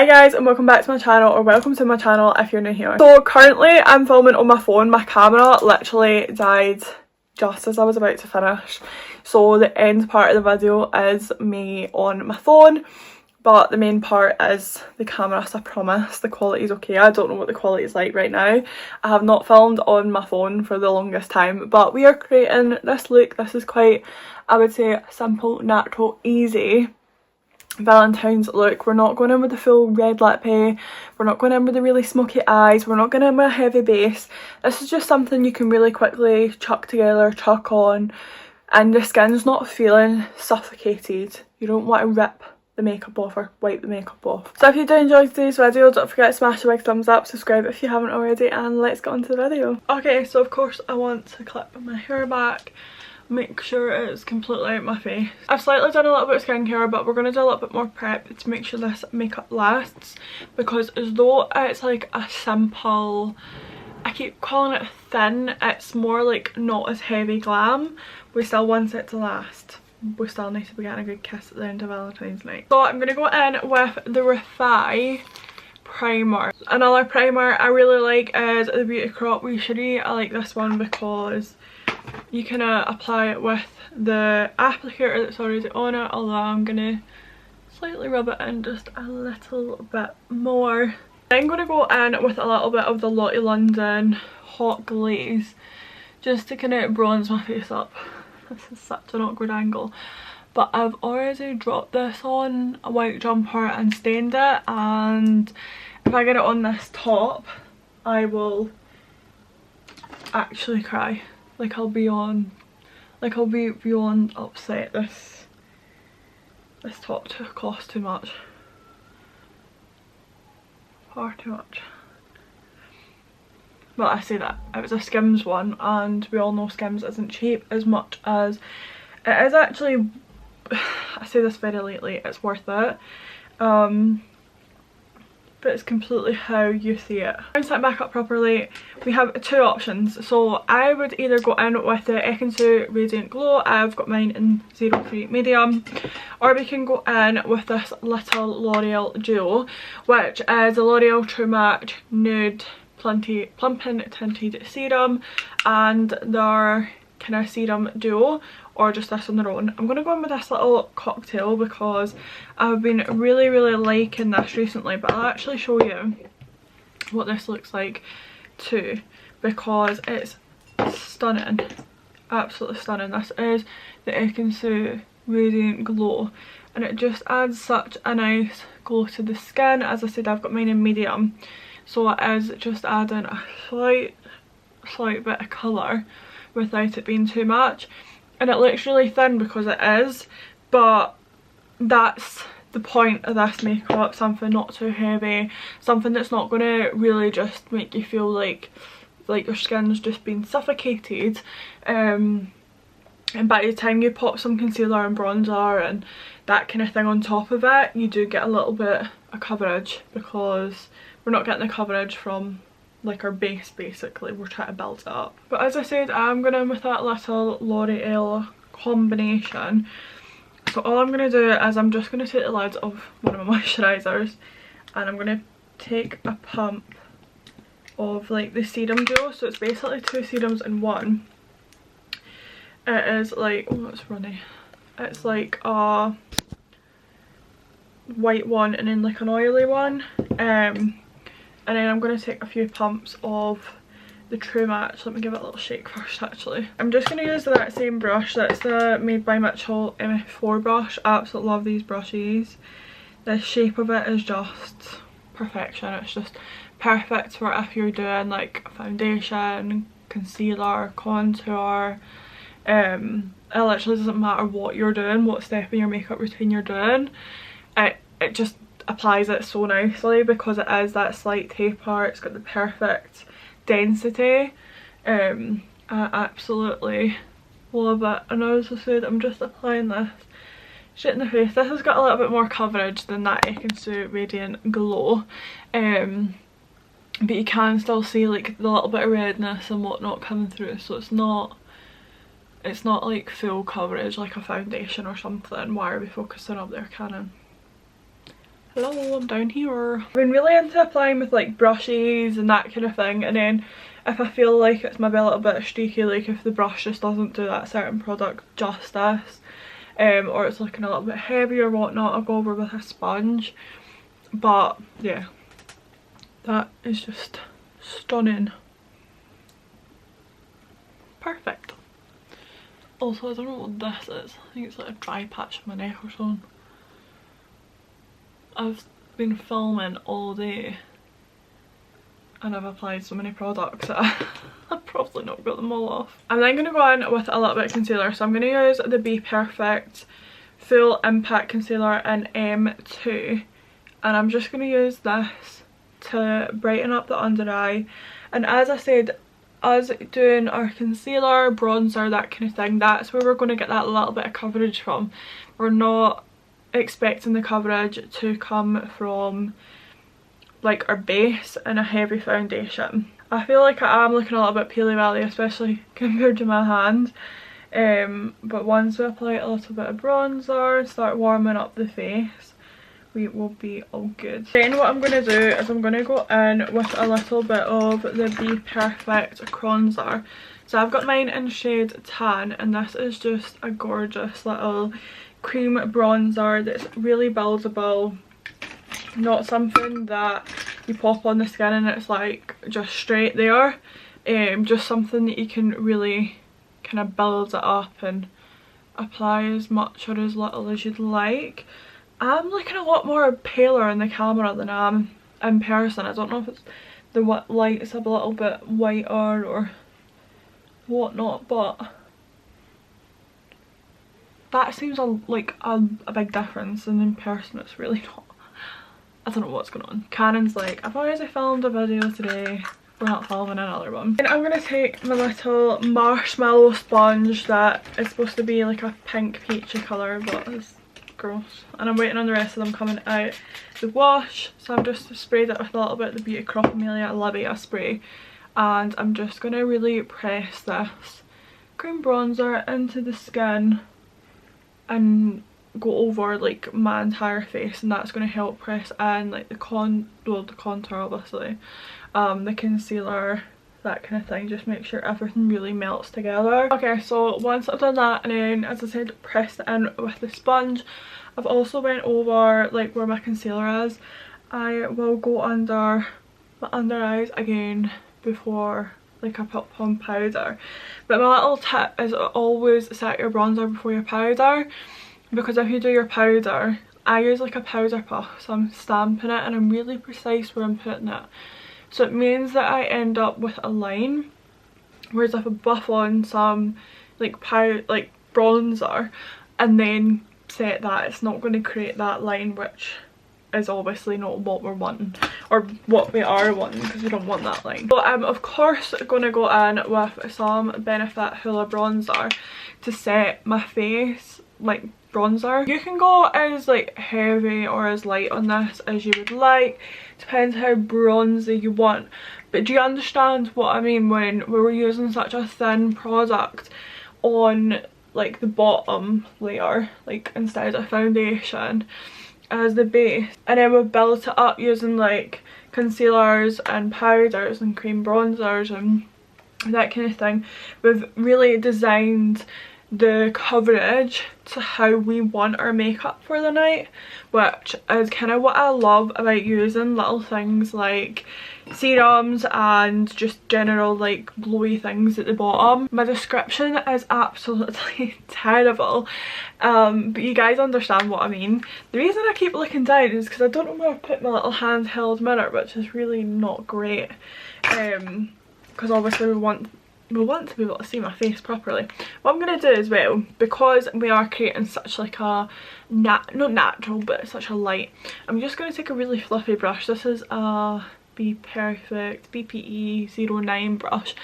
Hi guys, and welcome back to my channel, or welcome to my channel if you're new here. So currently I'm filming on my phone. My camera literally died just as I was about to finish, so the end part of the video is me on my phone, but the main part is the camera, so I promise the quality is okay. I don't know what the quality is like right now. I have not filmed on my phone for the longest time, but we are creating this look. This is quite, I would say, simple, natural, easy Valentine's look. We're not going in with the full red lippy, we're not going in with the really smoky eyes, we're not going in with a heavy base. This is just something you can really quickly chuck together, chuck on, and the skin's not feeling suffocated. You don't want to rip the makeup off or wipe the makeup off. So if you do enjoy today's video, don't forget to smash the big thumbs up, subscribe if you haven't already, and let's get on to the video. Okay, so of course I want to clip my hair back, make sure it's completely out my face. I've slightly done a little bit of skincare, but we're going to do a little bit more prep to make sure this makeup lasts, because as though it's like a simple, I keep calling it thin, it's more like not as heavy glam. We still want it to last. We still need to be getting a good kiss at the end of Valentine's night. So I'm going to go in with the Refy primer. Another primer I really like is the Beauty Crop Recherie. I like this one because you can apply it with the applicator that's already on it, although I'm gonna slightly rub it in just a little bit more. I'm gonna go in with a little bit of the Lottie London Hot Glaze just to kind of bronze my face up. This is such an awkward angle, but I've already dropped this on a white jumper and stained it, and if I get it on this top I will actually cry. Like I'll be beyond upset. This top cost too much. Far too much. Well, I say that. It was a Skims one, and we all know Skims isn't cheap as much as it is actually. I say this very lately, it's worth it. But it's completely how you see it. To set back up properly, we have two options. So I would either go in with the Ekansu Radiant Glow, I've got mine in 03 medium, or we can go in with this little L'Oreal duo, which is a L'Oreal True Match Nude Plumping Tinted Serum and their kind of serum duo, or just this on their own. I'm going to go in with this little cocktail because I've been really liking this recently, but I'll actually show you what this looks like too, because it's stunning, absolutely stunning. This is the Ekansu Radiant Glow, and it just adds such a nice glow to the skin. As I said, I've got mine in medium, so it is just adding a slight bit of colour without it being too much. And it looks really thin because it is, but that's the point of this makeup. Something not too heavy, something that's not going to really just make you feel like your skin's just been suffocated. And by the time you pop some concealer and bronzer and that kind of thing on top of it, you do get a little bit of coverage, because we're not getting the coverage from like our base. Basically we're trying to build it up. But as I said, I'm going in with that little L'Oreal combination. So all I'm going to do is I'm just going to take the lids of one of my moisturisers, and I'm going to take a pump of like the serum duo. So it's basically two serums in one. It is like, oh it's runny, it's like a white one and then like an oily one. And then I'm going to take a few pumps of the True Match. Let me give it a little shake first actually. I'm just going to use that same brush. That's the Made by Mitchell MF4 brush. I absolutely love these brushes. The shape of it is just perfection. It's just perfect for if you're doing like foundation, concealer, contour. It literally doesn't matter what you're doing, what step in your makeup routine you're doing. It just applies it so nicely because it is that slight taper. It's got the perfect density. I absolutely love it. And as I said, I'm just applying this straight in the face. This has got a little bit more coverage than that Ekansu Radiant Glow, but you can still see like the little bit of redness and whatnot coming through, so it's not like full coverage like a foundation or something. Why are we focusing up there, Canon? Hello, I'm down here. I've been really into applying with like brushes and that kind of thing, and then if I feel like it's maybe a little bit streaky, like if the brush just doesn't do that certain product justice, or it's looking a little bit heavy or whatnot, I'll go over with a sponge. But yeah, that is just stunning. Perfect. Also, I don't know what this is. I think it's like a dry patch on my neck or something. I've been filming all day and I've applied so many products that I've probably not got them all off. I'm then going to go in with a little bit of concealer. So I'm going to use the Be Perfect Full Impact Concealer in M2. And I'm just going to use this to brighten up the under eye. And as I said, us doing our concealer, bronzer, that kind of thing, that's where we're going to get that little bit of coverage from. We're not expecting the coverage to come from like our base and a heavy foundation. I feel like I am looking a little bit peely welly, especially compared to my hand. But once we apply a little bit of bronzer, start warming up the face, we will be all good. Then what I'm going to do is I'm going to go in with a little bit of the Be Perfect bronzer. So I've got mine in shade Tan, and this is just a gorgeous little cream bronzer that's really buildable. Not something that you pop on the skin and it's like just straight there. Just something that you can really kind of build it up and apply as much or as little as you'd like. I'm looking a lot more paler in the camera than I am in person. I don't know if it's the light's a little bit whiter or whatnot, but that seems like a big difference, and in person it's really not. I don't know what's going on. Kanan's like, I've already filmed a video today, we're not filming another one. And I'm going to take my little marshmallow sponge that is supposed to be like a pink peachy colour, but it's gross. And I'm waiting on the rest of them coming out the wash, so I've just sprayed it with a little bit of the Beauty Crop Amelia Livia spray, and I'm just going to really press this cream bronzer into the skin and go over like my entire face, and that's going to help press in like the contour obviously, the concealer, that kind of thing. Just make sure everything really melts together. Okay, so once I've done that, and then as I said, pressed it in with the sponge, I've also went over like where my concealer is. I will go under my under eyes again before like I put on powder. But my little tip is always set your bronzer before your powder, because if you do your powder, I use like a powder puff, so I'm stamping it and I'm really precise where I'm putting it. So it means that I end up with a line, whereas if I buff on some like bronzer and then set that, it's not going to create that line, which is obviously not what we're wanting, or what we are wanting, because we don't want that line. So I'm of course going to go in with some Benefit Hoola bronzer to set my face like bronzer. You can go as like heavy or as light on this as you would like, depends how bronzy you want. But do you understand what I mean when we were using such a thin product on like the bottom layer, like instead of foundation as the base, and then we built it up using like concealers and powders and cream bronzers and that kind of thing. We've really designed the coverage to how we want our makeup for the night, which is kind of what I love about using little things like serums and just general like glowy things at the bottom. My description is absolutely terrible, but you guys understand what I mean. The reason I keep looking down is because I don't know where I've put my little handheld mirror, which is really not great, because obviously we want to be able to see my face properly. What I'm going to do as well, because we are creating such like a not natural but such a light, I'm just going to take a really fluffy brush. This is a Be Perfect BPE 09 brush,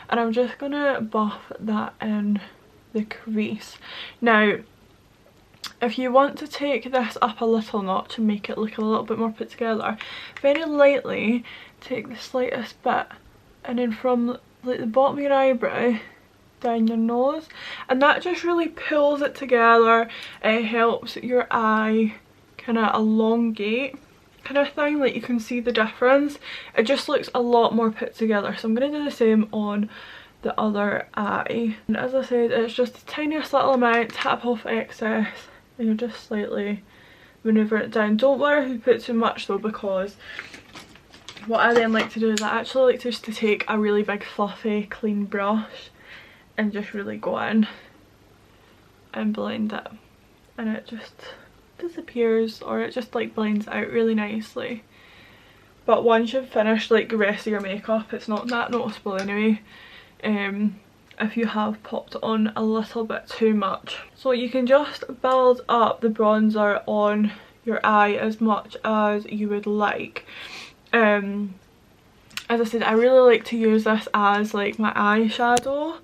and I'm just going to buff that in the crease. Now if you want to take this up a little notch and make it look a little bit more put together, very lightly take the slightest bit, and then from like the bottom of your eyebrow down your nose, and that just really pulls it together. It helps your eye kind of elongate kind of thing. Like, you can see the difference. It just looks a lot more put together. So I'm going to do the same on the other eye. And as I said, it's just the tiniest little amount. Tap off excess and you're just slightly maneuver it down. Don't worry if you put too much though, because what I then like to do is I actually like just to take a really big fluffy clean brush and just really go in and blend it, and it just disappears, or it just like blends out really nicely. But once you've finished like the rest of your makeup, it's not that noticeable anyway, if you have popped on a little bit too much. So you can just build up the bronzer on your eye as much as you would like. As I said, I really like to use this as like my eyeshadow,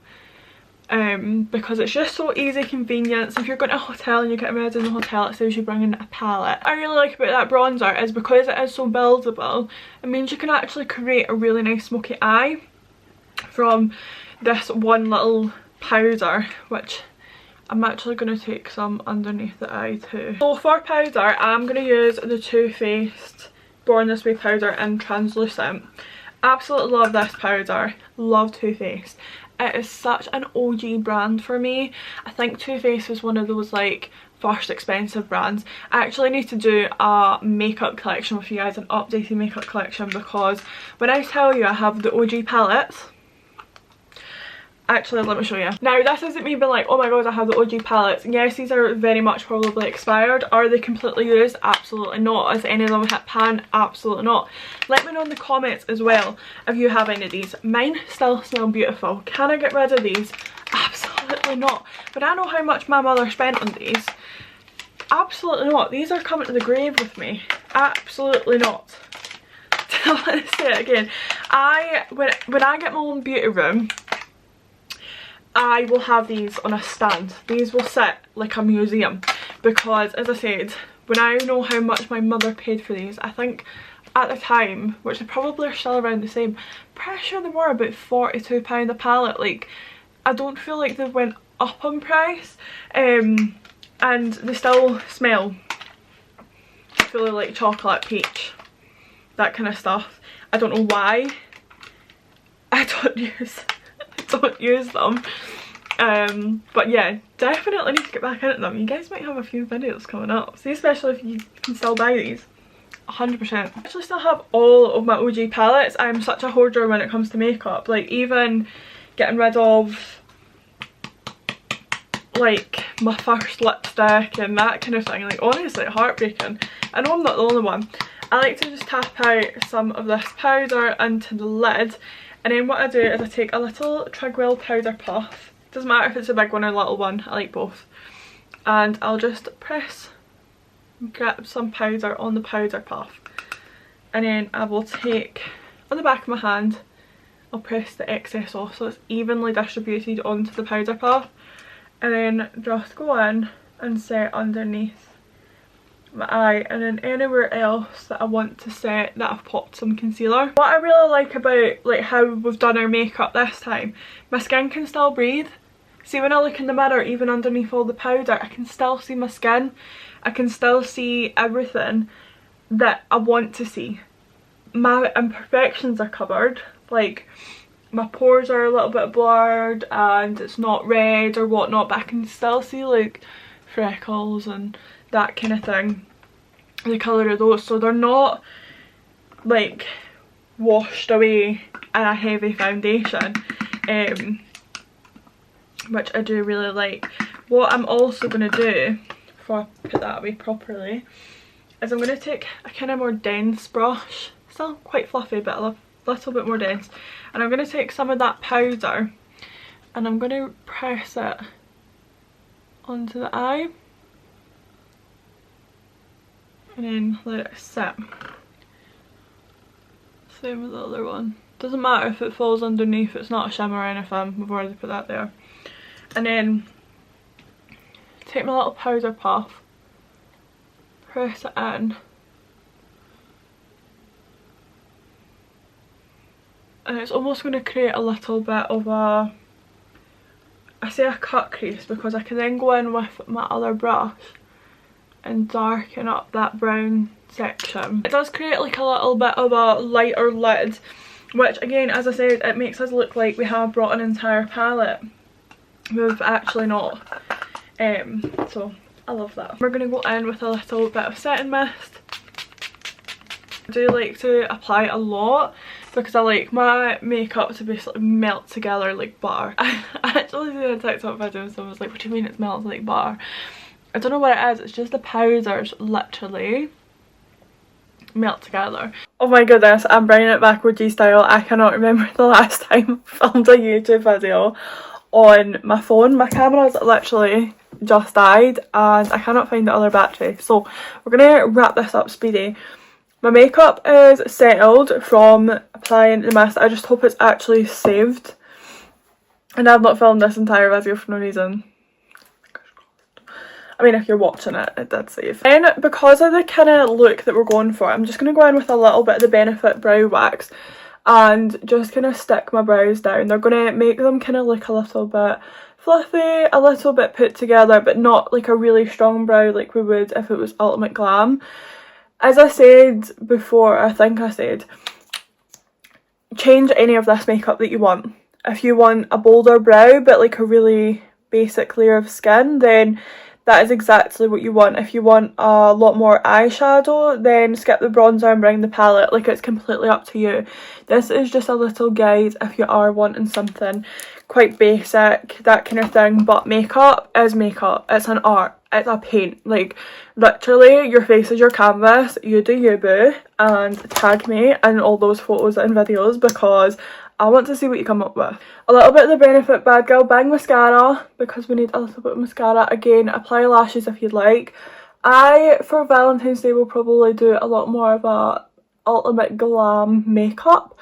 because it's just so easy, convenient. So if you're going to a hotel and you're getting ready in the hotel, it says you bring in a palette. What I really like about that bronzer is because it is so buildable, it means you can actually create a really nice smoky eye from this one little powder, which I'm actually going to take some underneath the eye too. So for powder, I'm going to use the Too Faced Born This Way powder in Translucent. Absolutely love this powder. Love Too Faced. It is such an OG brand for me. I think Too Faced was one of those like first expensive brands. I actually need to do a makeup collection with you guys, an updated makeup collection, because when I tell you I have the OG palettes, actually let me show you. Now this isn't me being like, oh my god, I have the OG palettes. Yes, these are very much probably expired. Are they completely used? Absolutely not. Is any of them hit pan? Absolutely not. Let me know in the comments as well if you have any of these. Mine still smell beautiful. Can I get rid of these? Absolutely not. But I know how much my mother spent on these. Absolutely not. These are coming to the grave with me. Absolutely not. Let's say it again. When I get my own beauty room, I will have these on a stand. These will sit like a museum, because as I said, when I know how much my mother paid for these, I think at the time, which they probably are still around the same, pretty sure they were about £42 a palette. Like, I don't feel like they went up on price, and they still smell fully like chocolate, peach, that kind of stuff. I don't know why I don't use them, but yeah, definitely need to get back into them. You guys might have a few videos coming up, see, especially if you can still buy these. 100%. I actually still have all of my OG palettes. I'm such a hoarder when it comes to makeup, like even getting rid of like my first lipstick and that kind of thing. Like, honestly, heartbreaking. I know I'm not the only one. I like to just tap out some of this powder into the lid, and then what I do is I take a little Treadwell powder puff. Doesn't matter if it's a big one or a little one, I like both. And I'll just press and get some powder on the powder puff. And then I will take, on the back of my hand, I'll press the excess off so it's evenly distributed onto the powder puff. And then just go in and set underneath my eye, and then anywhere else that I want to set that I've popped some concealer. What I really like about like how we've done our makeup this time, my skin can still breathe. See, when I look in the mirror, even underneath all the powder, I can still see my skin. I can still see everything that I want to see. My imperfections are covered, like my pores are a little bit blurred and it's not red or whatnot, but I can still see like freckles and that kind of thing, the colour of those, so they're not like washed away in a heavy foundation, which I do really like. What I'm also going to do, before I put that away properly, is I'm going to take a kind of more dense brush, still quite fluffy but a little bit more dense, and I'm going to take some of that powder and I'm going to press it onto the eye and then let it sit. Same with the other one. Doesn't matter if it falls underneath, it's not a shimmer or anything, we've already put that there. And then take my little powder puff, press it in, and it's almost going to create a little bit of a, I say a cut crease, because I can then go in with my other brush and darken up that brown section. It does create like a little bit of a lighter lid, which again, as I said, it makes us look like we have brought an entire palette. We've actually not. So I love that. We're going to go in with a little bit of setting mist. I do like to apply a lot because I like my makeup to basically melt together like butter. I actually did a TikTok video and someone was like, what do you mean it melts like butter? I don't know what it is, it's just the powders literally melt together. Oh my goodness, I'm bringing it back with G style. I cannot remember the last time I filmed a YouTube video on my phone. My camera's literally just died and I cannot find the other battery, so we're gonna wrap this up speedy. My makeup is settled from applying the mist. I just hope it's actually saved, and I've not filmed this entire video for no reason. I mean, if you're watching it, it did save. And because of the kind of look that we're going for, I'm just going to go in with a little bit of the Benefit brow wax and just kind of stick my brows down. They're going to make them kind of look a little bit fluffy, a little bit put together, but not like a really strong brow like we would if it was Ultimate Glam. As I said before, I think I said, change any of this makeup that you want. If you want a bolder brow but like a really basic layer of skin, then that is exactly what you want. If you want a lot more eyeshadow, then skip the bronzer and bring the palette. Like, it's completely up to you. This is just a little guide if you are wanting something quite basic, that kind of thing. But makeup is makeup. It's an art. It's a paint. Like, literally, your face is your canvas. You do you, boo. And tag me in all those photos and videos because I want to see what you come up with. A little bit of the Benefit Bad Girl Bang mascara because we need a little bit of mascara. Again, apply lashes if you'd like. I, for Valentine's Day, will probably do a lot more of a Ultimate Glam makeup.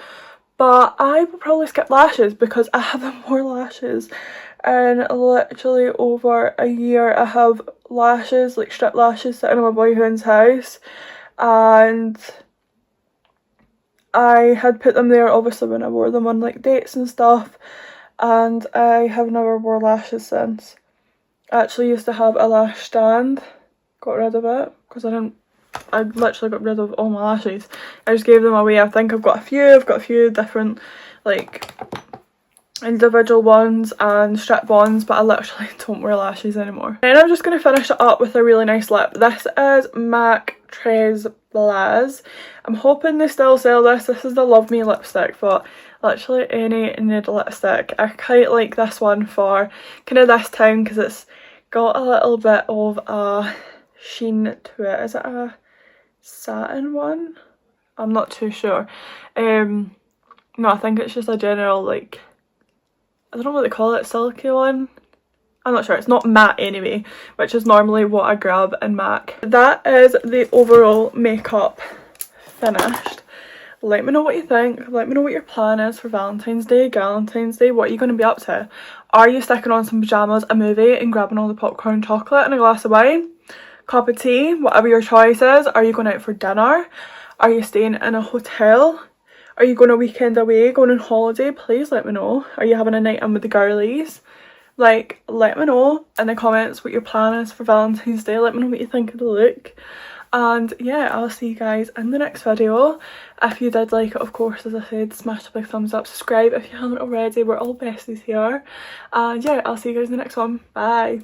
But I will probably skip lashes because I haven't worn lashes in literally over a year. I have lashes, like strip lashes, sitting in my boyfriend's house. And I had put them there obviously when I wore them on like dates and stuff, and I have never worn lashes since. I actually used to have a lash stand, got rid of it because I literally got rid of all my lashes. I just gave them away. I think I've got a few different like individual ones and strip ones, but I literally don't wear lashes anymore. And I'm just going to finish it up with a really nice lip. This is MAC Tres Blaz. I'm hoping they still sell this. This is the Love Me lipstick, but literally any nude lipstick. I quite like this one for kind of this time because it's got a little bit of a sheen to it. Is it a satin one? I'm not too sure. No, I think it's just a general, like, I don't know what they call it, silky one. I'm not sure. It's not matte anyway, which is normally what I grab in MAC. That is the overall makeup finished. Let me know what you think. Let me know what your plan is for Valentine's Day, Galentine's Day. What are you going to be up to? Are you sticking on some pyjamas, a movie, and grabbing all the popcorn, chocolate, and a glass of wine? Cup of tea, whatever your choice is. Are you going out for dinner? Are you staying in a hotel? Are you going a weekend away, going on holiday? Please let me know. Are you having a night in with the girlies? Like, let me know in the comments what your plan is for Valentine's Day. Let me know what you think of the look. And yeah, I'll see you guys in the next video. If you did like it, of course, as I said, smash the big thumbs up, subscribe if you haven't already. We're all besties here. And yeah, I'll see you guys in the next one. Bye.